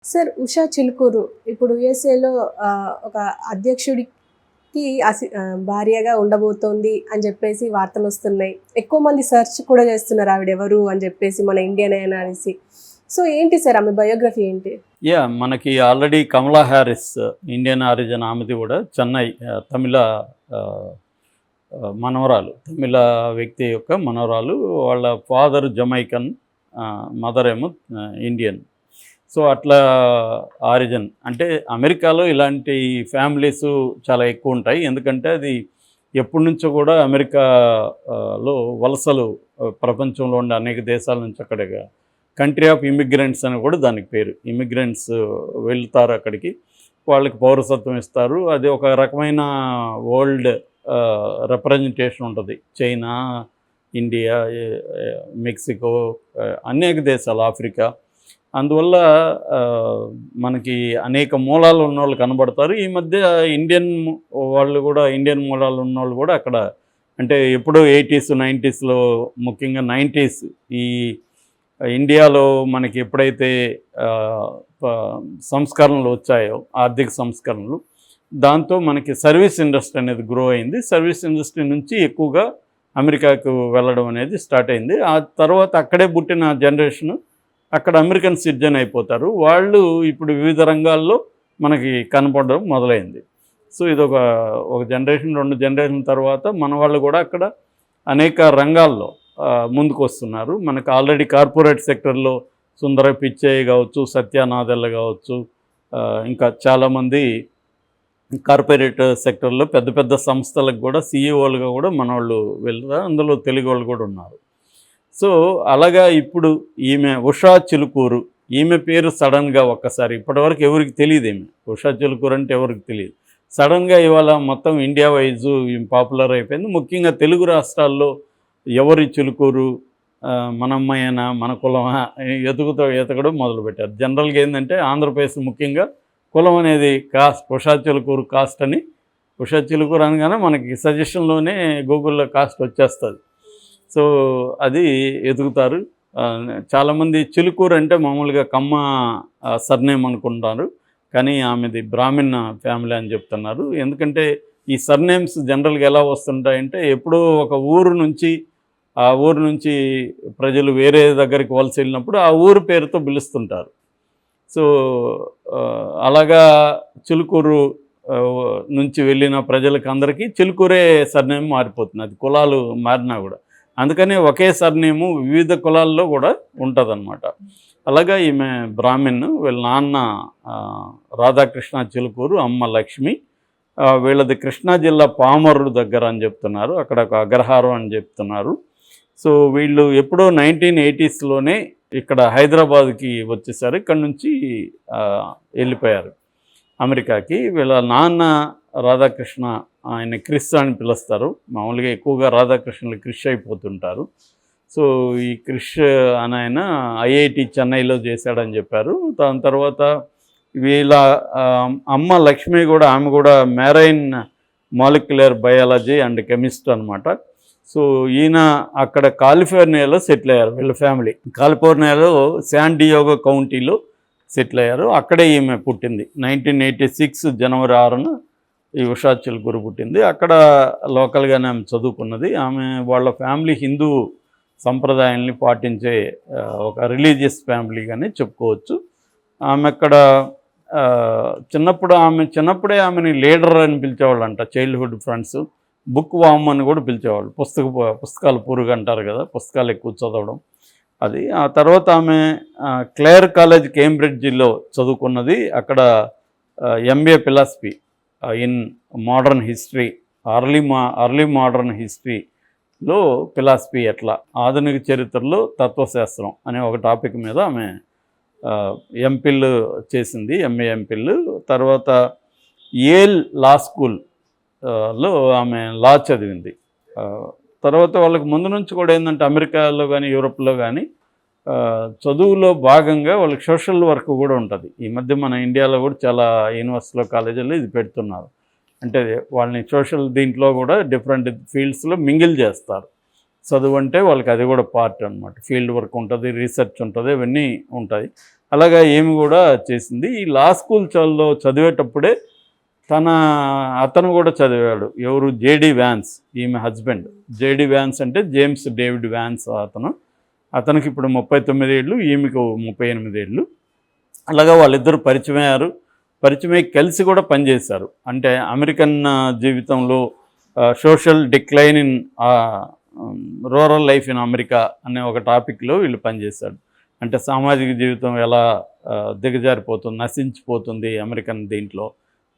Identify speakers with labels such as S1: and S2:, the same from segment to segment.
S1: Sir Usha Chilukuru ఇప్పుడు యుఎస్ఏలో ఒక అధ్యక్షుడికి భార్యగా ఉండబోతోంది అని చెప్పేసి వార్తలు వస్తున్నాయి. ఎక్కువ మంది సెర్చ్ కూడా చేస్తున్నారు ఆవిడెవరు అని చెప్పేసి మన ఇండియన్ అయినా అనేసి. సో ఏంటి సార్ ఆమె బయోగ్రఫీ ఏంటి?
S2: మనకి ఆల్రెడీ కమలా హ్యారిస్ ఇండియన్ ఆరిజిన్, ఆమెది కూడా చెన్నై తమిళ మనవరాలు, తమిళ వ్యక్తి యొక్క మనవరాలు. వాళ్ళ ఫాదర్ జమైకన్, మదర్ ఏమో ఇండియన్. సో అట్లా ఆరిజిన్ అంటే అమెరికాలో ఇలాంటి ఫ్యామిలీస్ చాలా ఎక్కువ ఉంటాయి. ఎందుకంటే అది ఎప్పటి నుంచో కూడా అమెరికాలో వలసలు ప్రపంచంలో ఉండే అనేక దేశాల నుంచి అక్కడికి కంట్రీ ఆఫ్ ఇమిగ్రెంట్స్ అని కూడా దానికి పేరు. ఇమిగ్రెంట్స్ వెళ్తారు అక్కడికి, వాళ్ళకి పౌరసత్వం ఇస్తారు. అది ఒక రకమైన వరల్డ్ రిప్రజెంటేషన్ ఉంటుంది. చైనా, ఇండియా, మెక్సికో, అనేక దేశాలు, ఆఫ్రికా. అందువల్ల మనకి అనేక మూలాలు ఉన్నవాళ్ళు కనబడతారు. ఈ మధ్య ఇండియన్ వాళ్ళు కూడా, ఇండియన్ మూలాలు ఉన్నవాళ్ళు కూడా అక్కడ, అంటే ఎప్పుడో 80s 90sలో, ముఖ్యంగా 90s ఈ ఇండియాలో మనకి ఎప్పుడైతే సంస్కరణలు వచ్చాయో, ఆర్థిక సంస్కరణలు, దాంతో మనకి సర్వీస్ ఇండస్ట్రీ అనేది గ్రో అయింది. సర్వీస్ ఇండస్ట్రీ నుంచి ఎక్కువగా అమెరికాకు వెళ్ళడం అనేది స్టార్ట్ అయింది. ఆ తర్వాత అక్కడే పుట్టిన జనరేషను అక్కడ అమెరికన్ సిటిజన్ అయిపోతారు. వాళ్ళు ఇప్పుడు వివిధ రంగాల్లో మనకి కనపడడం మొదలైంది. సో ఇది ఒక జనరేషన్, 2 జనరేషన్ తర్వాత మన వాళ్ళు కూడా అక్కడ అనేక రంగాల్లో ముందుకు వస్తున్నారు. మనకు ఆల్రెడీ కార్పొరేట్ సెక్టర్లో సుందర పిచ్చయ్య కావచ్చు, సత్యానాదెల్ల కావచ్చు, ఇంకా చాలామంది కార్పొరేట్ సెక్టర్లో పెద్ద పెద్ద సంస్థలకు కూడా సీఈఓలుగా కూడా మన వాళ్ళు వెళ్తారు. అందులో తెలుగు వాళ్ళు కూడా ఉన్నారు. సో అలాగా ఇప్పుడు ఈమె ఉషా చిలుకూరు, ఈమె పేరు సడన్గా ఒక్కసారి, ఇప్పటివరకు ఎవరికి తెలియదు. ఈమె ఉషా చిలుకూరు అంటే ఎవరికి తెలియదు. సడన్గా ఇవాళ మొత్తం ఇండియా వైజు పాపులర్ అయిపోయింది. ముఖ్యంగా తెలుగు రాష్ట్రాల్లో ఎవరి చిలుకూరు, మన అమ్మాయినా, మన కులమా, ఎతకడం మొదలుపెట్టారు. జనరల్గా ఏంటంటే ఆంధ్రప్రదేశ్ ముఖ్యంగా కులం అనేది కాస్ట్, ఉషా చిలుకూరు కాస్ట్ అని, ఉషా చిలుకూరు అనగానే మనకి సజెషన్లోనే గూగుల్లో కాస్ట్ వచ్చేస్తుంది. సో అది ఎదుగుతారు. చాలామంది చిలుకూరు అంటే మామూలుగా కమ్మ సర్నేమ్ అనుకుంటారు, కానీ ఆమెది బ్రాహ్మణ ఫ్యామిలీ అని చెప్తున్నారు. ఎందుకంటే ఈ సర్నేమ్స్ జనరల్గా ఎలా వస్తుంటాయంటే, ఎప్పుడో ఒక ఊరు నుంచి, ఆ ఊరు నుంచి ప్రజలు వేరే దగ్గరికి వలస వెళ్ళినప్పుడు ఆ ఊరు పేరుతో పిలుస్తుంటారు. సో అలాగా చిలుకూరు నుంచి వెళ్ళిన ప్రజలకు అందరికీ చిలుకూరే సర్నేమ్ మారిపోతుంది, అది కులాలు మారినా కూడా. అందుకనే ఒకే సర్నేము వివిధ కులాల్లో కూడా ఉంటుందన్నమాట. అలాగా ఈమె బ్రాహ్మణ్, వీళ్ళ నాన్న రాధాకృష్ణ చిలుకూరు, అమ్మ లక్ష్మి. వీళ్ళది కృష్ణా జిల్లా పామర్రు దగ్గర అని చెప్తున్నారు, అక్కడ ఒక అగ్రహారం అని చెప్తున్నారు. సో వీళ్ళు ఎప్పుడో 1980sలోనే ఇక్కడ హైదరాబాద్కి వచ్చేసారు. ఇక్కడ నుంచి వెళ్ళిపోయారు అమెరికాకి. వీళ్ళ నాన్న రాధాకృష్ణ, ఆయన క్రిస్ అని పిలుస్తారు. మామూలుగా ఎక్కువగా రాధాకృష్ణలు క్రిష్ అయిపోతుంటారు. సో ఈ క్రిష్ అని ఆయన ఐఐటి చెన్నైలో చేశాడని చెప్పారు. దాని తర్వాత వీళ్ళ అమ్మ లక్ష్మి కూడా, ఆమె కూడా marine molecular biology and chemist అనమాట. సో ఈయన అక్కడ కాలిఫోర్నియాలో సెటిల్ అయ్యారు. వీళ్ళ ఫ్యామిలీ కాలిఫోర్నియాలో శాన్ డియోగో కౌంటీలో సెటిల్ అయ్యారు. అక్కడే ఈమె పుట్టింది. 1986 జనవరి 6న ఈ ఉషా చిలుకూరు పుట్టింది. అక్కడ లోకల్గానే ఆమె చదువుకున్నది. ఆమె వాళ్ళ ఫ్యామిలీ హిందూ సంప్రదాయాల్ని పాటించే ఒక రిలీజియస్ ఫ్యామిలీగానే చెప్పుకోవచ్చు. ఆమె అక్కడ చిన్నప్పుడే ఆమెని లీడర్ అని పిలిచేవాళ్ళంట. చైల్డ్హుడ్ ఫ్రెండ్స్, బుక్ వామ్ అని కూడా పిలిచేవాళ్ళు. పుస్తకాలు పురుగు అంటారు కదా, పుస్తకాలు ఎక్కువ చదవడం అది. ఆ తర్వాత ఆమె క్లేర్ కాలేజ్ కేంబ్రిడ్జిలో చదువుకున్నది. అక్కడ MBA philosophy in modern history, early modern హిస్టరీలో ఫిలాసఫీ, ఎట్లా ఆధునిక చరిత్రలో తత్వశాస్త్రం అనే ఒక టాపిక్ మీద ఆమె ఎంఫిల్ చేసింది, ఎంఏ ఎంఫిల్. తర్వాత యేల్ లా స్కూల్లో ఆమె లా చదివింది. తర్వాత వాళ్ళకి ముందు నుంచి కూడా ఏంటంటే అమెరికాలో కానీ యూరోప్లో కానీ చదువులో భాగంగా వాళ్ళకి సోషల్ వర్క్ కూడా ఉంటుంది. ఈ మధ్య మన ఇండియాలో కూడా చాలా యూనివర్సిటీలో, కాలేజీల్లో ఇది పెడుతున్నారు. అంటే వాళ్ళని సోషల్ దీంట్లో కూడా డిఫరెంట్ ఫీల్డ్స్లో మింగిల్ చేస్తారు. చదువు అంటే వాళ్ళకి అది కూడా పార్ట్ అనమాట. ఫీల్డ్ వర్క్ ఉంటుంది, రీసెర్చ్ ఉంటుంది, ఇవన్నీ ఉంటాయి. అలాగా ఏమి కూడా చేసింది. ఈ లా స్కూల్ చదివేటప్పుడే అతను కూడా చదివాడు. ఎవరు? జేడి వ్యాన్స్, ఈమె హస్బెండ్. జేడి వ్యాన్స్ అంటే జేమ్స్ డేవిడ్ వ్యాన్స్ అతనికి ఇప్పుడు 39 ఏళ్ళు, ఈమెకు 38 ఏళ్ళు. అలాగా వాళ్ళిద్దరూ పరిచయమై కలిసి కూడా పనిచేశారు. అంటే అమెరికన్ జీవితంలో social decline in rural life in America అనే ఒక టాపిక్లో వీళ్ళు పనిచేశారు. అంటే సామాజిక జీవితం ఎలా దిగజారిపోతుంది, నశించిపోతుంది అమెరికన్ దీంట్లో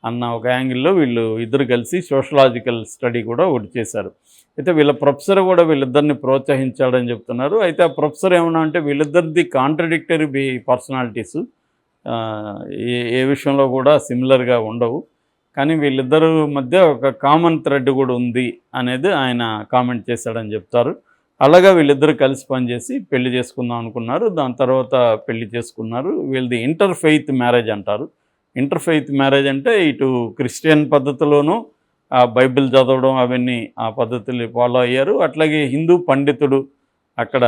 S2: అన్న ఒక యాంగిల్లో వీళ్ళు ఇద్దరు కలిసి సోషలాజికల్ స్టడీ కూడా ఒకటి చేశారు. అయితే వీళ్ళ ప్రొఫెసర్ కూడా వీళ్ళిద్దరిని ప్రోత్సహించాడని చెప్తున్నారు. అయితే ఆ ప్రొఫెసర్ ఏమన్నా అంటే వీళ్ళిద్దరిది కాంట్రడిక్టరీ పర్సనాలిటీసు, ఏ విషయంలో కూడా సిమిలర్గా ఉండవు, కానీ వీళ్ళిద్దరు మధ్య ఒక కామన్ థ్రెడ్ కూడా ఉంది అనేది ఆయన కామెంట్ చేశాడని చెప్తారు. అలాగా వీళ్ళిద్దరు కలిసి పనిచేసి పెళ్లి చేసుకుందాం అనుకున్నారు. దాని తర్వాత పెళ్లి చేసుకున్నారు. వీళ్ళది ఇంటర్ ఫెయిత్ మ్యారేజ్ అంటారు. ఇంటర్ ఫెయిత్ మ్యారేజ్ అంటే ఇటు క్రిస్టియన్ పద్ధతిలోనూ బైబిల్ చదవడం అవన్నీ ఆ పద్ధతులు ఫాలో అయ్యారు. అట్లాగే హిందూ పండితుడు అక్కడ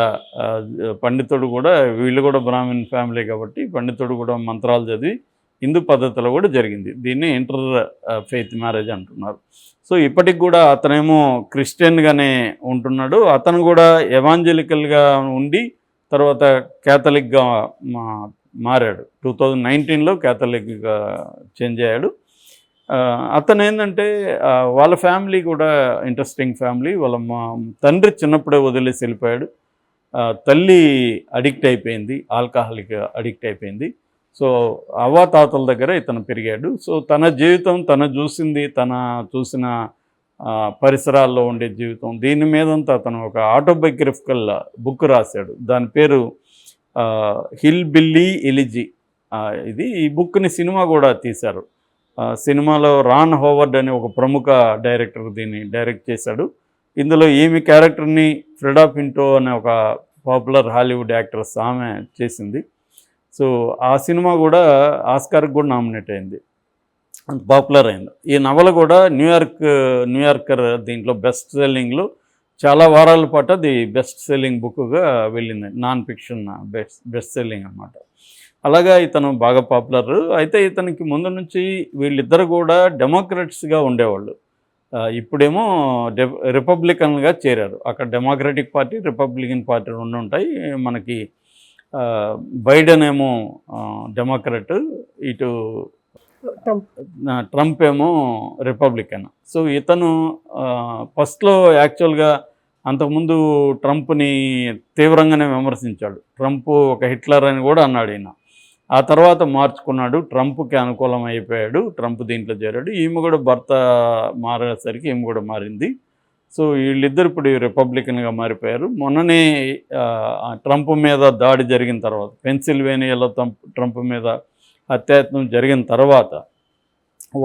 S2: పండితుడు కూడా, వీళ్ళు కూడా బ్రాహ్మణ్ ఫ్యామిలీ కాబట్టి పండితుడు కూడా మంత్రాలు చదివి హిందూ పద్ధతిలో కూడా జరిగింది. దీన్ని ఇంటర్ ఫెయిత్ మ్యారేజ్ అంటున్నారు. సో ఇప్పటికి కూడా అతనేమో క్రిస్టియన్గానే ఉంటున్నాడు. అతను కూడా ఎవాంజలికల్గా ఉండి తర్వాత క్యాథలిక్గా మారాడు. 2019లో క్యాథలిక్గా చేంజ్ అయ్యాడు. అతను ఏంటంటే వాళ్ళ ఫ్యామిలీ కూడా ఇంట్రెస్టింగ్ ఫ్యామిలీ. వాళ్ళ తండ్రి చిన్నప్పుడే వదిలేసి వెళ్ళిపోయాడు. తల్లి అడిక్ట్ అయిపోయింది, ఆల్కహాలిక్ అడిక్ట్ అయిపోయింది. సో అవ్వాతాతల దగ్గర ఇతను పెరిగాడు. సో తన జీవితం, చూసిన పరిసరాల్లో ఉండే జీవితం, దీని మీదంతా అతను ఒక ఆటోబయోగ్రఫికల్ బుక్ రాశాడు. దాని పేరు హిల్ బిల్లీ ఎలిజీ. ఈ బుక్ని సినిమా కూడా తీశారు. సినిమాలో రాన్ హోవర్డ్ అనే ఒక ప్రముఖ డైరెక్టర్ దీన్ని డైరెక్ట్ చేశాడు. ఇందులో ఈమె క్యారెక్టర్ని ఫ్రెడా పింటో అనే ఒక పాపులర్ హాలీవుడ్ యాక్ట్రెస్ ఆమె చేసింది. సో ఆ సినిమా కూడా ఆస్కార్కి కూడా నామినేట్ అయింది, అంత పాపులర్ అయింది. ఈ నవల కూడా న్యూయార్కర్ దీంట్లో బెస్ట్ సెల్లింగ్లో చాలా వారాల పాటు అది బెస్ట్ సెల్లింగ్ బుక్గా వెళ్ళింది. నాన్ ఫిక్షన్ బెస్ట్ సెల్లింగ్ అన్నమాట. అలాగా ఇతను బాగా పాపులర్. అయితే ఇతనికి ముందు నుంచి వీళ్ళిద్దరు కూడా డెమోక్రాట్స్గా ఉండేవాళ్ళు. ఇప్పుడేమో రిపబ్లికన్గా చేరారు. అక్కడ డెమోక్రటిక్ పార్టీ, రిపబ్లికన్ పార్టీ రెండు ఉంటాయి. మనకి బైడెన్ ఏమో డెమోక్రట్, ఇటు ట్రంప్ ఏమో రిపబ్లికన్. సో ఇతను ఫస్ట్లో యాక్చువల్గా అంతకుముందు ట్రంప్ని తీవ్రంగానే విమర్శించాడు. ట్రంప్ ఒక హిట్లర్ అని కూడా అన్నాడు ఈయన. ఆ తర్వాత మార్చుకున్నాడు, ట్రంప్కి అనుకూలం అయిపోయాడు, ట్రంప్ దీంట్లో చేరాడు. ఈమె కూడా భర్త మారేసరికి ఈమె కూడా మారింది. సో వీళ్ళిద్దరు ఇప్పుడు రిపబ్లికన్గా మారిపోయారు. మొన్ననే ట్రంప్ మీద దాడి జరిగిన తర్వాత, పెన్సిల్వేనియాలో ట్రంప్ మీద అత్యాయత్నం జరిగిన తర్వాత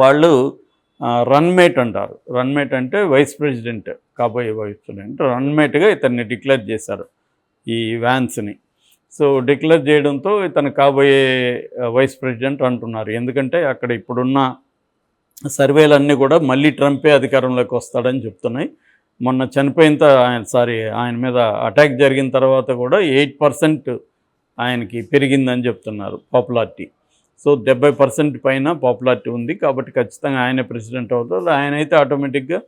S2: వాళ్ళు రన్మేట్ అంటారు. రన్మేట్ అంటే వైస్ ప్రెసిడెంట్, కాబోయే వైస్ ప్రెసిడెంట్ రన్మేట్గా ఇతన్ని డిక్లేర్ చేశారు, ఈ వ్యాన్స్ని. సో డిక్లేర్ చేయడంతో ఇతను కాబోయే వైస్ ప్రెసిడెంట్ అంటున్నారు. ఎందుకంటే అక్కడ ఇప్పుడున్న సర్వేలన్నీ కూడా మళ్ళీ ట్రంపే అధికారంలోకి వస్తాడని చెప్తున్నాయి. మొన్న చనిపోయిన ఆయన మీద అటాక్ జరిగిన తర్వాత కూడా 8% ఆయనకి పెరిగిందని చెప్తున్నారు పాపులారిటీ. సో 70% పైన పాపులారిటీ ఉంది. కాబట్టి ఖచ్చితంగా ఆయనే ప్రెసిడెంట్ అవుతాడు. ఆయన అయితే ఆటోమేటిక్గా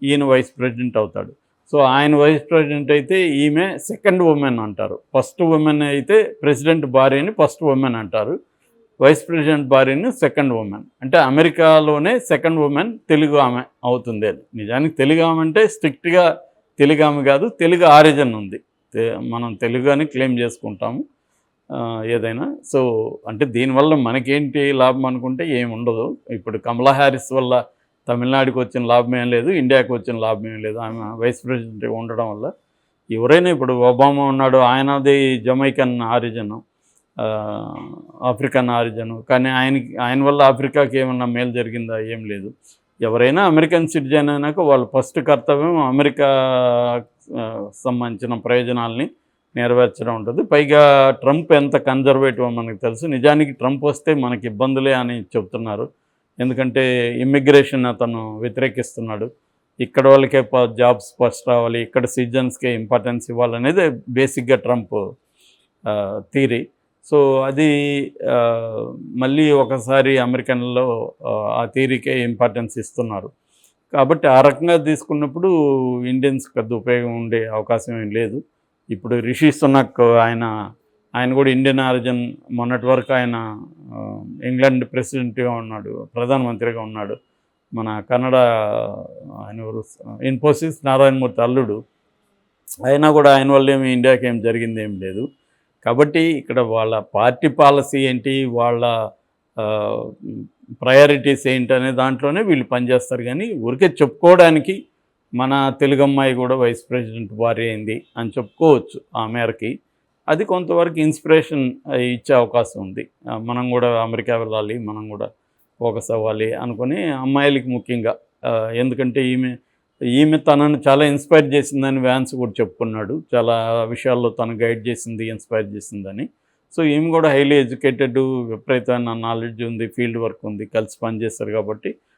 S2: ఈయన వైస్ ప్రెసిడెంట్ అవుతాడు. సో ఆయన వైస్ ప్రెసిడెంట్ అయితే ఈమె సెకండ్ ఉమెన్ అంటారు. ఫస్ట్ ఉమెన్ అయితే ప్రెసిడెంట్ భార్యని ఫస్ట్ ఉమెన్ అంటారు, వైస్ ప్రెసిడెంట్ భార్యని సెకండ్ ఉమెన్. అంటే అమెరికాలోనే సెకండ్ ఉమెన్ తెలుగు ఆమె అవుతుంది. అది నిజానికి తెలుగు ఆమె అంటే స్ట్రిక్ట్గా తెలుగు ఆమె కాదు, తెలుగు ఆరిజిన్ ఉంది. మనం తెలుగు అని క్లెయిమ్ చేసుకుంటాము ఏదైనా. సో అంటే దీనివల్ల మనకేంటి లాభం అనుకుంటే ఏమి ఉండదు. ఇప్పుడు కమలా హ్యారిస్ వల్ల తమిళనాడుకి వచ్చిన లాభం ఏం లేదు, ఇండియాకి వచ్చిన లాభం ఏం లేదు ఆమె వైస్ ప్రెసిడెంట్ ఉండడం వల్ల. ఎవరైనా ఇప్పుడు ఒబామా ఉన్నాడు, ఆయనది జమైకన్ ఆరిజిన్, ఆఫ్రికన్ ఆరిజిన్, కానీ ఆయన వల్ల ఆఫ్రికాకి ఏమన్నా మేలు జరిగిందా? ఏం లేదు. ఎవరైనా అమెరికన్ సిటిజన్ అయినాక వాళ్ళ ఫస్ట్ కర్తవ్యం అమెరికా సంబంధించిన ప్రయోజనాల్ని నెరవేర్చడం ఉంటుంది. పైగా ట్రంప్ ఎంత కన్జర్వేటివ్ మనకు తెలుసు. నిజానికి ట్రంప్ వస్తే మనకి ఇబ్బందులే అని చెప్తున్నారు. ఎందుకంటే ఇమ్మిగ్రేషన్ అతను వ్యతిరేకిస్తున్నాడు. ఇక్కడ వాళ్ళకే జాబ్స్ ఫస్ట్ రావాలి, ఇక్కడ సిటిజన్స్కే ఇంపార్టెన్స్ ఇవ్వాలనేది బేసిక్గా ట్రంప్ థీరీ. సో అది ఆ, మళ్ళీ ఒకసారి అమెరికన్లో ఆ థియరీకే ఇంపార్టెన్స్ ఇస్తున్నారు. కాబట్టి ఆ రకంగా తీసుకున్నప్పుడు ఇండియన్స్కి పెద్ద ఉపయోగం ఉండే అవకాశం ఏం లేదు. ఇప్పుడు రిషి సునక్ ఆయన కూడా ఇండియన్ ఆరిజిన్. మొన్నటి వరకు ఆయన ఆ, ఇంగ్లాండ్ ప్రెసిడెంట్గా ఉన్నాడు, ప్రధానమంత్రిగా ఉన్నాడు. మన కన్నడ ఆయన ఎవరు, ఇన్ఫోసిస్ నారాయణమూర్తి అల్లుడు. అయినా కూడా ఆయన వల్ల ఏమి ఇండియాకి ఏం జరిగింది ఏం లేదు. కాబట్టి ఇక్కడ వాళ్ళ పార్టీ పాలసీ ఏంటి, వాళ్ళ ప్రయారిటీస్ ఏంటి అనే దాంట్లోనే వీళ్ళు పనిచేస్తారు. కానీ ఊరికే చెప్పుకోవడానికి మన తెలుగు అమ్మాయి కూడా వైస్ ప్రెసిడెంట్ భార్య అయింది అని చెప్పుకోవచ్చు ఆ మేరకి. అది కొంతవరకు ఇన్స్పిరేషన్ ఇచ్చే అవకాశం ఉంది. మనం కూడా అమెరికా వెళ్ళాలి, మనం కూడా ఫోకస్ అవ్వాలి అనుకుని అమ్మాయిలకి ముఖ్యంగా. ఎందుకంటే ఈమె తనను చాలా ఇన్స్పైర్ చేసిందని వ్యాన్స్ కూడా చెప్పుకున్నాడు. చాలా విషయాల్లో తను గైడ్ చేసింది, ఇన్స్పైర్ చేసిందని. సో ఈమె కూడా హైలీ ఎడ్యుకేటెడ్, విపరీతమైన నాలెడ్జ్ ఉంది, ఫీల్డ్ వర్క్ ఉంది, కలిసి పనిచేస్తారు. కాబట్టి